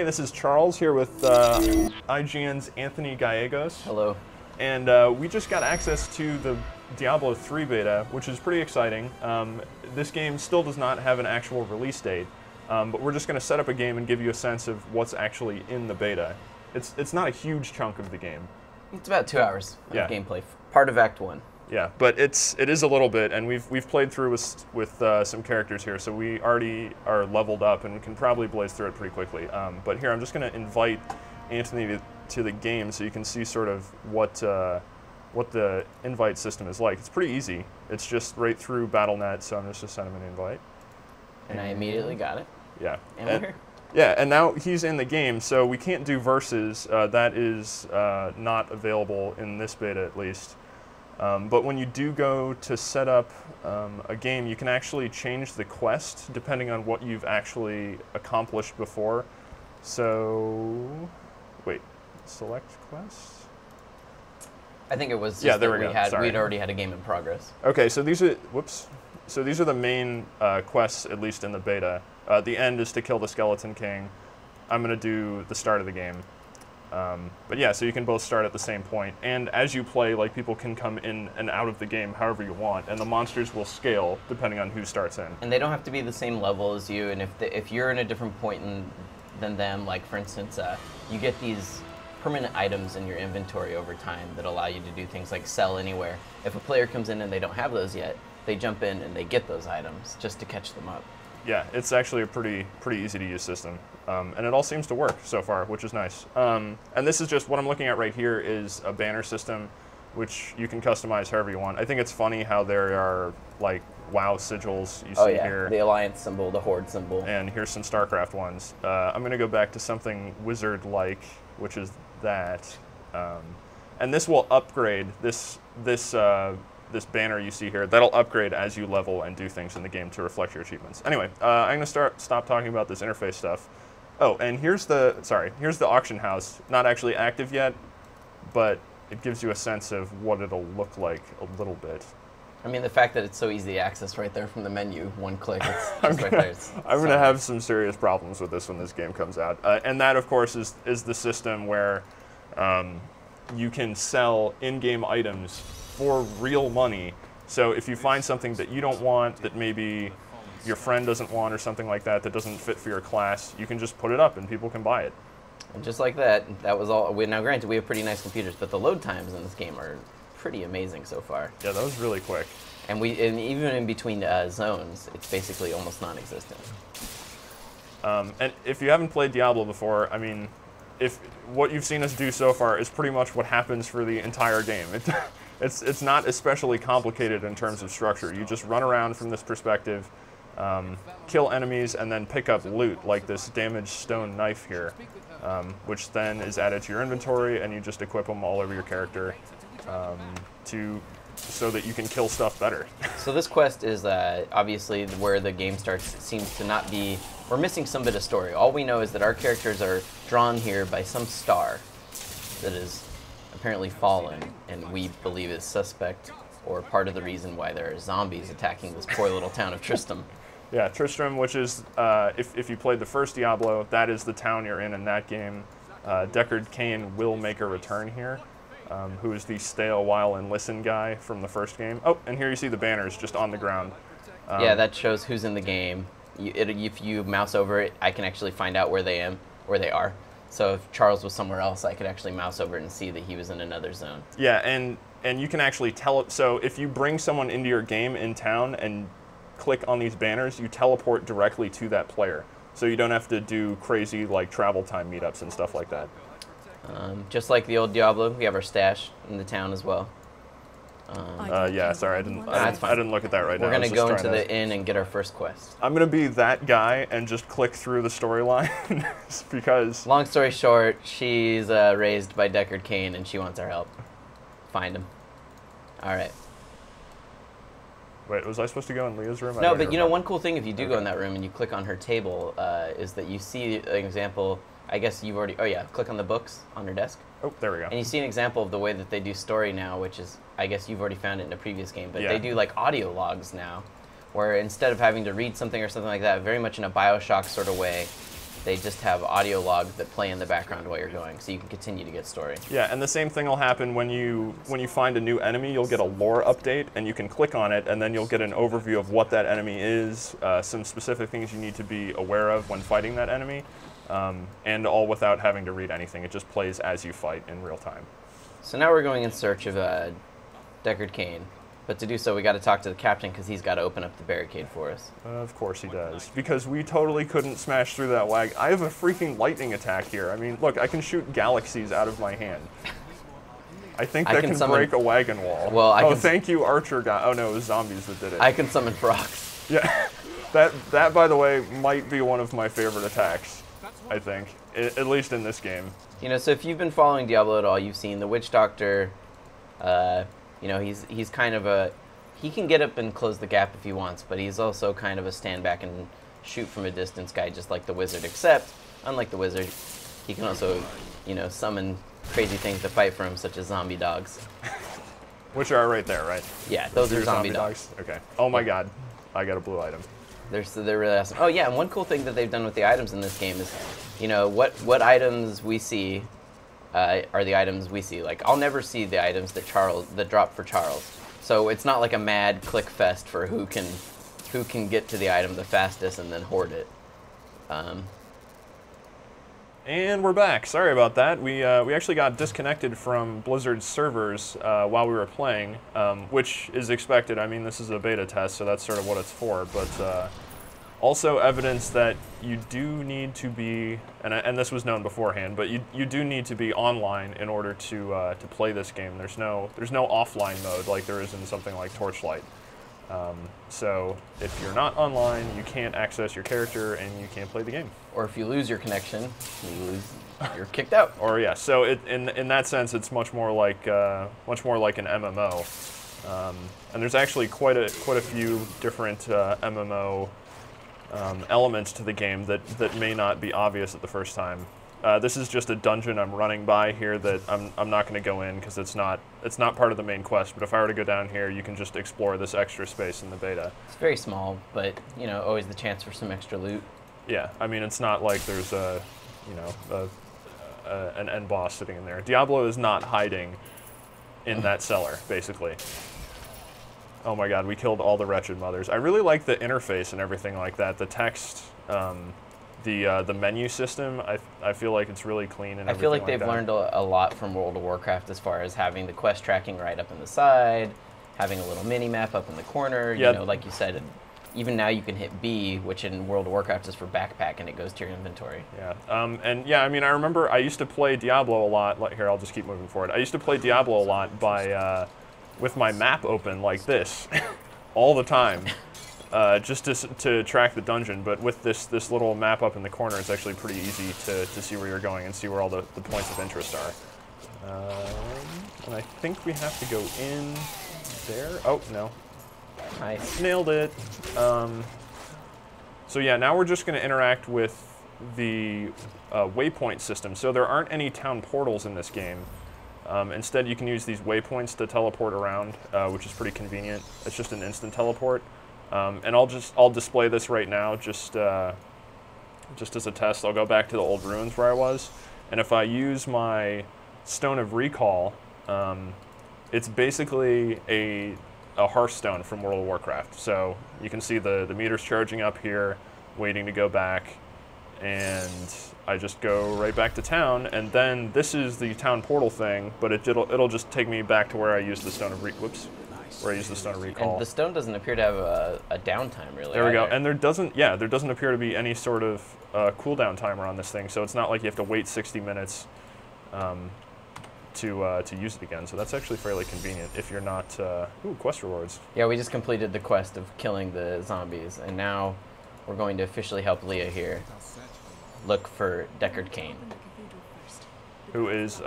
Hey, this is Charles here with IGN's Anthony Gallegos. Hello. And we just got access to the Diablo 3 beta, which is pretty exciting. This game still does not have an actual release date, but we're just going to set up a game and give you a sense of what's actually in the beta. It's not a huge chunk of the game. It's about 2 hours of gameplay, part of Act 1. Yeah, but it is a little bit, and we've played through with some characters here, so we already are leveled up and can probably blaze through it pretty quickly. But here, I'm just going to invite Anthony to the game so you can see sort of what the invite system is like. It's pretty easy. It's just right through BattleNet, so I'm just going to send him an invite. And I immediately got it. Yeah. And we're here. Yeah, and now he's in the game, so we can't do versus. That is not available in this beta, at least. But when you do go to set up a game, you can actually change the quest depending on what you've actually accomplished before. So, wait, select quest? I think it was just yeah, there that we'd already had a game in progress. Okay, so these are, whoops. So these are the main quests, at least in the beta. The end is to kill the Skeleton King. I'm going to do the start of the game. But yeah, so you can both start at the same point, and as you play, like, people can come in and out of the game however you want, and the monsters will scale depending on who starts in. And they don't have to be the same level as you, and if you're in a different point than them, like for instance, you get these permanent items in your inventory over time that allow you to do things like sell anywhere. If a player comes in and they don't have those yet, they jump in and they get those items just to catch them up. Yeah, it's actually a pretty easy to use system, and it all seems to work so far, which is nice. And this is just what I'm looking at right here is a banner system, which you can customize however you want. I think it's funny how there are like WoW sigils you see here. The Alliance symbol, the Horde symbol, and here's some StarCraft ones. I'm going to go back to something wizard-like, which is that, and this will upgrade this banner you see here. That'll upgrade as you level and do things in the game to reflect your achievements. Anyway, I'm going to stop talking about this interface stuff. Oh, and here's the auction house. Not actually active yet, but it gives you a sense of what it'll look like a little bit. I mean, the fact that it's so easy to access right there from the menu, one click, it's just right there. I'm going to have some serious problems with this when this game comes out. And that, of course, is the system where you can sell in-game items for real money. So if you find something that you don't want, that maybe your friend doesn't want or something like that, that doesn't fit for your class, you can just put it up and people can buy it. And just like that, that was all. Now granted, we have pretty nice computers, but the load times in this game are pretty amazing so far. Yeah, that was really quick. And even in between zones, it's basically almost non-existent. And if you haven't played Diablo before, I mean, if what you've seen us do so far is pretty much what happens for the entire game. It's not especially complicated in terms of structure. You just run around from this perspective, kill enemies, and then pick up loot, like this damaged stone knife here, which then is added to your inventory, and you just equip them all over your character so that you can kill stuff better. So this quest is obviously where the game starts. It seems to not be. We're missing some bit of story. All we know is that our characters are drawn here by some star that is apparently fallen, and we believe is suspect or part of the reason why there are zombies attacking this poor little town of TRISTRAM. Yeah, TRISTRAM, which is, if you played the first Diablo, that is the town you're in that game. Deckard Cain will make a return here, who is the stay a while and listen guy from the first game. Oh, and here you see the banners just on the ground. Yeah, that shows who's in the game. If you mouse over it, I can actually find out where they are. So if Charles was somewhere else, I could actually mouse over it and see that he was in another zone. Yeah, and you can actually tell it. So if you bring someone into your game in town and click on these banners, you teleport directly to that player. So you don't have to do crazy like travel time meetups and stuff like that. Just like the old Diablo, we have our stash in the town as well. Yeah, sorry, I didn't look at that right now. We're going to go into the inn and get our first quest. I'm going to be that guy and just click through the storyline because... Long story short, she's raised by Deckard Cain and she wants our help. Find him. All right. Wait, was I supposed to go in Leah's room? No, but you know, one cool thing if you do go in that room and you click on her table is that you see an example. I guess you've already... Oh, yeah. Click on the books on her desk. Oh, there we go. And you see an example of the way that they do story now, which is... I guess you've already found it in a previous game, but they do, like, audio logs now, where instead of having to read something or something like that, very much in a Bioshock sort of way, They just have audio logs that play in the background while you're going, so you can continue to get story. Yeah, and the same thing will happen when you find a new enemy. You'll get a lore update, and you can click on it, and then you'll get an overview of what that enemy is, some specific things you need to be aware of when fighting that enemy, and all without having to read anything. It just plays as you fight in real time. So now we're going in search of Deckard Cain. But to do so, we got to talk to the captain because he's got to open up the barricade for us. Of course he does, because we totally couldn't smash through that wagon. I have a freaking lightning attack here. I mean, look, I can shoot galaxies out of my hand. I think that can break a wagon wall. Well, thank you, Archer guy. Oh no, it was zombies that did it. I can summon frogs. Yeah, that by the way might be one of my favorite attacks. I think, at least in this game. You know, so if you've been following Diablo at all, you've seen the Witch Doctor. You know, he's kind of he can get up and close the gap if he wants, but he's also kind of a stand back and shoot from a distance guy, just like the Wizard, except, unlike the Wizard, he can also, you know, summon crazy things to fight for him, such as zombie dogs. Which are right there, right? Yeah, those are zombie dogs. Okay. Oh my god, I got a blue item. They're really awesome. Oh yeah, and one cool thing that they've done with the items in this game is, you know, what items we see are the items we see. Like, I'll never see the items that drop for Charles. So it's not like a mad click fest for who can get to the item the fastest and then hoard it. And we're back. Sorry about that. We actually got disconnected from Blizzard's servers while we were playing, which is expected. I mean, this is a beta test, so that's sort of what it's for. But also evidence that you do need to be, and this was known beforehand, but you do need to be online in order to play this game. There's no offline mode like there is in something like Torchlight. So if you're not online, you can't access your character and you can't play the game. Or if you lose your connection, you're kicked out. Or yeah, so in that sense, it's much more like an MMO. And there's actually quite a few different MMO elements to the game that may not be obvious at the first time. This is just a dungeon I'm running by here that I'm not going to go in because it's not part of the main quest. But if I were to go down here, you can just explore this extra space in the beta. It's very small, but you know, always the chance for some extra loot. Yeah, I mean, it's not like there's an end boss sitting in there. Diablo is not hiding in that cellar, basically. Oh my god, we killed all the wretched mothers. I really like the interface and everything like that. The text, the menu system, I feel like it's really clean and everything. I feel like like they've that. learned a lot from World of Warcraft as far as having the quest tracking right up in the side, having a little mini map up in the corner. Yeah. You know, like you said, even now you can hit B, which in World of Warcraft is for backpack, and it goes to your inventory. Yeah, and yeah, I mean, I remember I used to play Diablo a lot. Like, here, I'll just keep moving forward. I used to play Diablo a lot by with my map open like this all the time. Just to track the dungeon, but with this little map up in the corner, it's actually pretty easy to see where you're going and see where all the points of interest are. And I think we have to go in there. Oh, no. Nice. Nailed it. So yeah, now we're just going to interact with the waypoint system. So there aren't any town portals in this game. Instead, you can use these waypoints to teleport around, which is pretty convenient. It's just an instant teleport. And I'll display this right now, just as a test. I'll go back to the old ruins where I was, and if I use my Stone of Recall, it's basically a Hearthstone from World of Warcraft. So you can see the meters charging up here, waiting to go back, and I just go right back to town. And then this is the town portal thing, but it'll just take me back to where I used the Stone of where I use the Stone of Recall. And the stone doesn't appear to have a downtime, really. There we go. And there doesn't appear to be any sort of cooldown timer on this thing, so it's not like you have to wait 60 minutes to use it again. So that's actually fairly convenient if you're not... ooh, quest rewards. Yeah, we just completed the quest of killing the zombies, and now we're going to officially help Leah here look for Deckard Cain, who has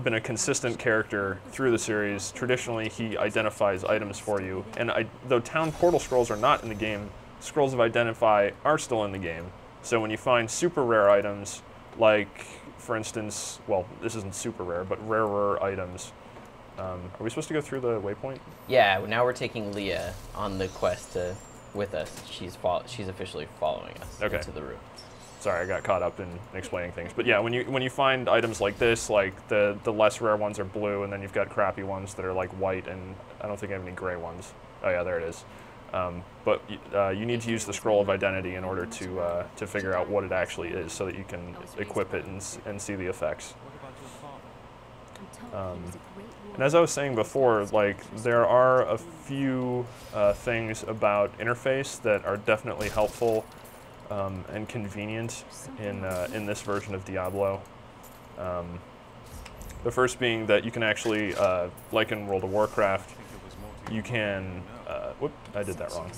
been a consistent character through the series. Traditionally, he identifies items for you. And though town portal scrolls are not in the game, scrolls of identify are still in the game. So when you find super rare items, like, for instance, well, this isn't super rare, but rarer items. Are we supposed to go through the waypoint? Yeah, now we're taking Leah on the quest with us. She's officially following us into the room. Sorry, I got caught up in explaining things. But yeah, when you find items like this, like the less rare ones are blue, and then you've got crappy ones that are like white, and I don't think I have any gray ones. Oh yeah, there it is. But you need to use the scroll of identity in order to figure out what it actually is, so that you can equip it and see the effects. And as I was saying before, like there are a few things about interface that are definitely helpful and convenient in this version of Diablo. The first being that you can actually, like in World of Warcraft, you can, whoop, I did that wrong.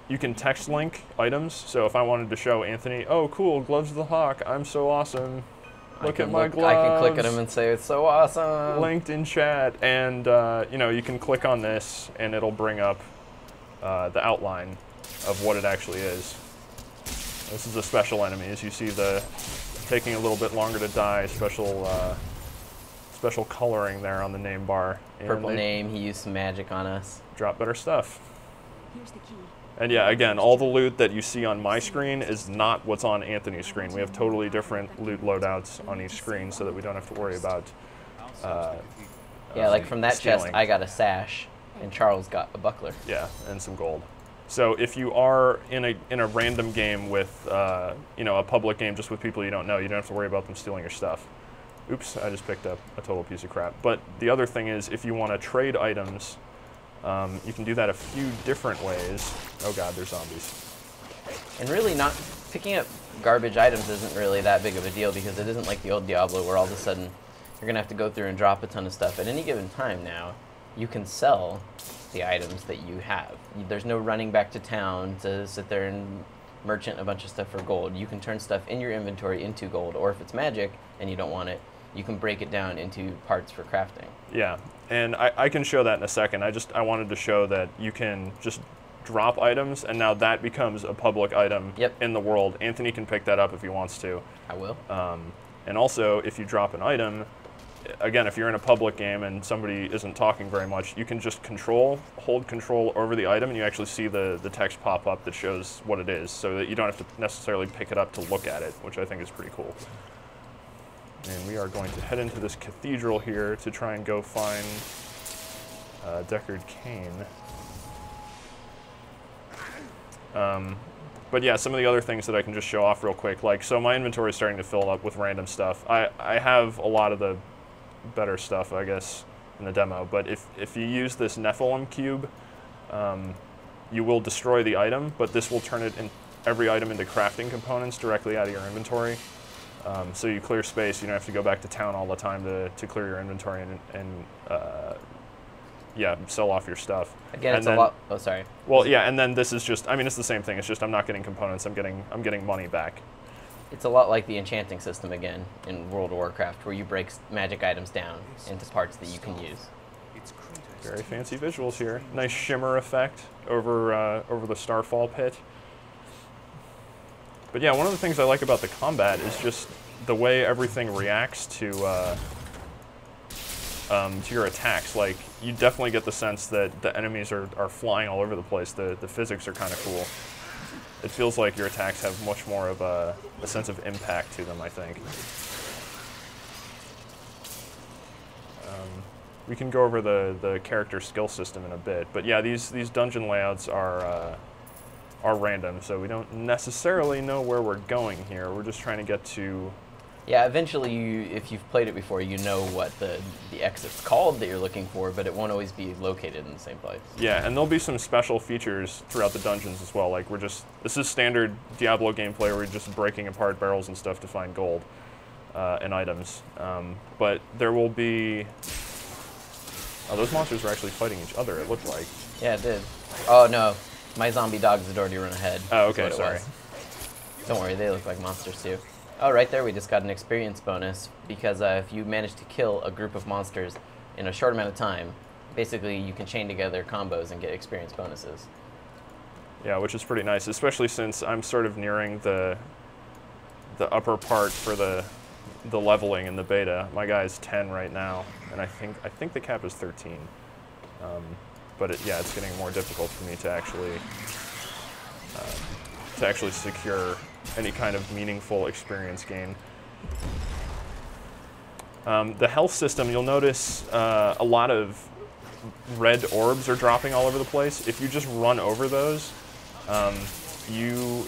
You can text link items, so if I wanted to show Anthony, oh cool, Gloves of the Hawk, I'm so awesome. Look at my gloves. I can click at them and say it's so awesome. Linked in chat, and you know, you can click on this and it'll bring up the outline of what it actually is. This is a special enemy. As you see, the taking a little bit longer to die, special coloring there on the name bar. And Purple name, he used some magic on us. Drop better stuff. Here's the key. And yeah, again, all the loot that you see on my screen is not what's on Anthony's screen. We have totally different loot loadouts on each screen so that we don't have to worry about yeah, like from that stealing. chest, I got a sash, and Charles got a buckler. Yeah, and some gold. So if you are in a random game with, you know, a public game just with people you don't know, you don't have to worry about them stealing your stuff. Oops, I just picked up a total piece of crap. But the other thing is, if you want to trade items, you can do that a few different ways. Oh god, there's zombies. And really, not picking up garbage items isn't really that big of a deal, because it isn't like the old Diablo where all of a sudden you're going to have to go through and drop a ton of stuff. At any given time now, you can sell the items that you have. There's no running back to town to sit there and merchant a bunch of stuff for gold. You can turn stuff in your inventory into gold, or if it's magic and you don't want it, you can break it down into parts for crafting. Yeah, and I can show that in a second. I wanted to show that you can just drop items, and now that becomes a public item in the world. Anthony can pick that up if he wants to. I will. And also, if you drop an item, again, if you're in a public game and somebody isn't talking very much, you can just hold control over the item, and you actually see the text pop up that shows what it is, so that you don't have to necessarily pick it up to look at it, which I think is pretty cool. And we are going to head into this cathedral here to try and go find Deckard Cain. But yeah, some of the other things that I can just show off real quick, like, so my inventory is starting to fill up with random stuff. I have a lot of the better stuff, I guess, in the demo, but if you use this Nephilim cube, you will destroy the item, but this will turn every item into crafting components directly out of your inventory. So you clear space, you don't have to go back to town all the time to clear your inventory and yeah, sell off your stuff. Again, it's a lot. Oh, sorry. Well, yeah, and then this is just, I mean, it's the same thing. It's just I'm not getting components. I'm getting money back. It's a lot like the enchanting system again in World of Warcraft, where you break magic items down into parts that you can use. Very fancy visuals here. Nice shimmer effect over the Starfall pit. But yeah, one of the things I like about the combat is just the way everything reacts to your attacks. Like, you definitely get the sense that the enemies are flying all over the place. The physics are kind of cool. It feels like your attacks have much more of a sense of impact to them, I think. We can go over the character skill system in a bit, but yeah, these dungeon layouts are random, so we don't necessarily know where we're going here. We're just trying to get to... Yeah, eventually, if you've played it before, you know what the exit's called that you're looking for, but it won't always be located in the same place. Yeah, and there'll be some special features throughout the dungeons as well. Like, this is standard Diablo gameplay where we're just breaking apart barrels and stuff to find gold and items. But there will be... Oh, those monsters were actually fighting each other, it looked like. Yeah, it did. Oh, no. My zombie dogs had already run ahead. Oh, okay, sorry. Don't worry, they look like monsters too. Oh, right there we just got an experience bonus, because if you manage to kill a group of monsters in a short amount of time, basically you can chain together combos and get experience bonuses. Yeah, which is pretty nice, especially since I'm sort of nearing the upper part for the leveling in the beta. My guy's 10 right now, and I think the cap is 13. But yeah, it's getting more difficult for me to actually to actually secure any kind of meaningful experience gain. The health system, you'll notice a lot of red orbs are dropping all over the place. If you just run over those, you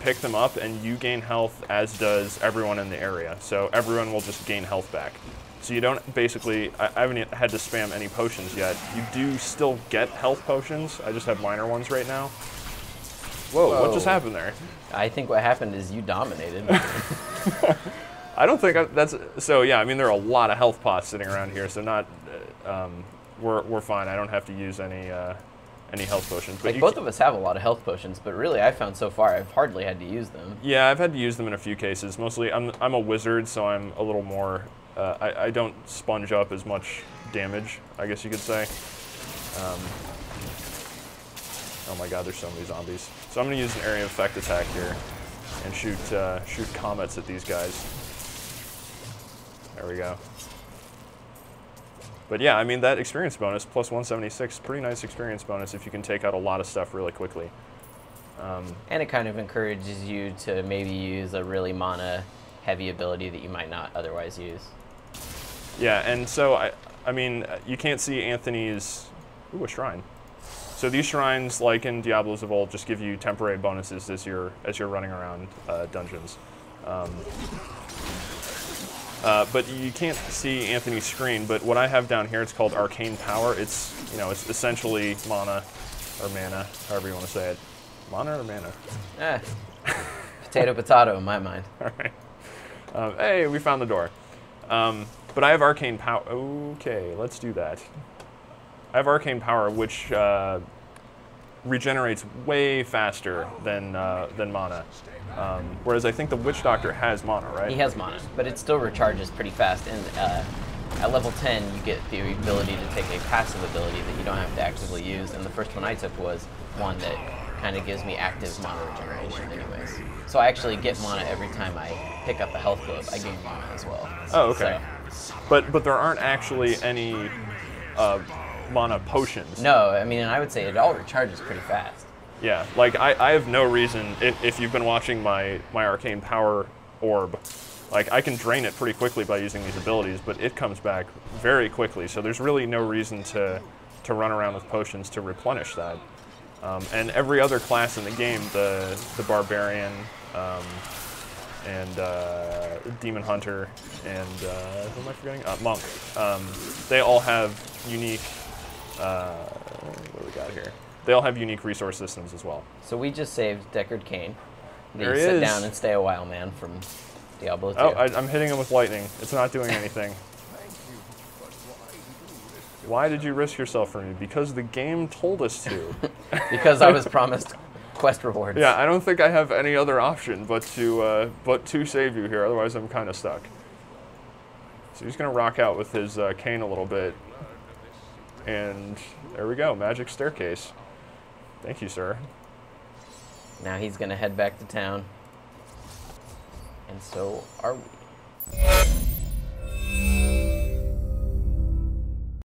pick them up and you gain health, as does everyone in the area. So everyone will just gain health back. So you don't basically, I haven't had to spam any potions yet. You do still get health potions. I just have minor ones right now. Whoa, what just happened there? I think what happened is you dominated. I don't think that's, so yeah, I mean, there are a lot of health pots sitting around here, so not, we're fine. I don't have to use any health potions. But like both of us have a lot of health potions, but really I found so far I've hardly had to use them. Yeah, I've had to use them in a few cases. Mostly, I'm a wizard, so I'm a little more, I don't sponge up as much damage, I guess you could say. Oh my god, there's so many zombies. So I'm going to use an area effect attack here and shoot comets at these guys. There we go. But yeah, I mean, that experience bonus, plus 176, pretty nice experience bonus if you can take out a lot of stuff really quickly. And it kind of encourages you to maybe use a really mana-heavy ability that you might not otherwise use. Yeah, and so, I mean, you can't see Anthony's... Ooh, a shrine. So these shrines, like in Diablo's of old, just give you temporary bonuses as you're running around dungeons. But you can't see Anthony's screen, but what I have down here, it's called Arcane Power. It's, you know, it's essentially mana, or mana, however you want to say it. Mana or mana? Potato, potato in my mind. All right. Hey, we found the door. But I have Arcane Power. Okay, let's do that. I have Arcane Power, which regenerates way faster than mana. Whereas I think the Witch Doctor has mana, right? He has mana, but it still recharges pretty fast. And at level 10, you get the ability to take a passive ability that you don't have to actively use. And the first one I took was one that kind of gives me active mana regeneration anyways. So I actually get mana every time I pick up a health globe. I gain mana as well. Oh, okay. So, but there aren't actually any mana potions. No, I mean, I would say it all recharges pretty fast. Yeah, like I have no reason, if you've been watching my Arcane Power orb, like I can drain it pretty quickly by using these abilities, but it comes back very quickly, so there's really no reason to run around with potions to replenish that. And every other class in the game, the Barbarian, and Demon Hunter, and who am I forgetting? Monk. They all have unique, what do we got here? They all have unique resource systems as well. So we just saved Deckard Cain. There he sit is. down and stay a while, man, from Diablo 2. Oh, I'm hitting him with lightning. It's not doing anything. Why did you risk yourself for me? Because the game told us to. Because I was promised quest rewards. Yeah, I don't think I have any other option but to save you here. Otherwise, I'm kind of stuck. So he's gonna rock out with his cane a little bit, and there we go, magic staircase. Thank you, sir. Now he's gonna head back to town, and so are we.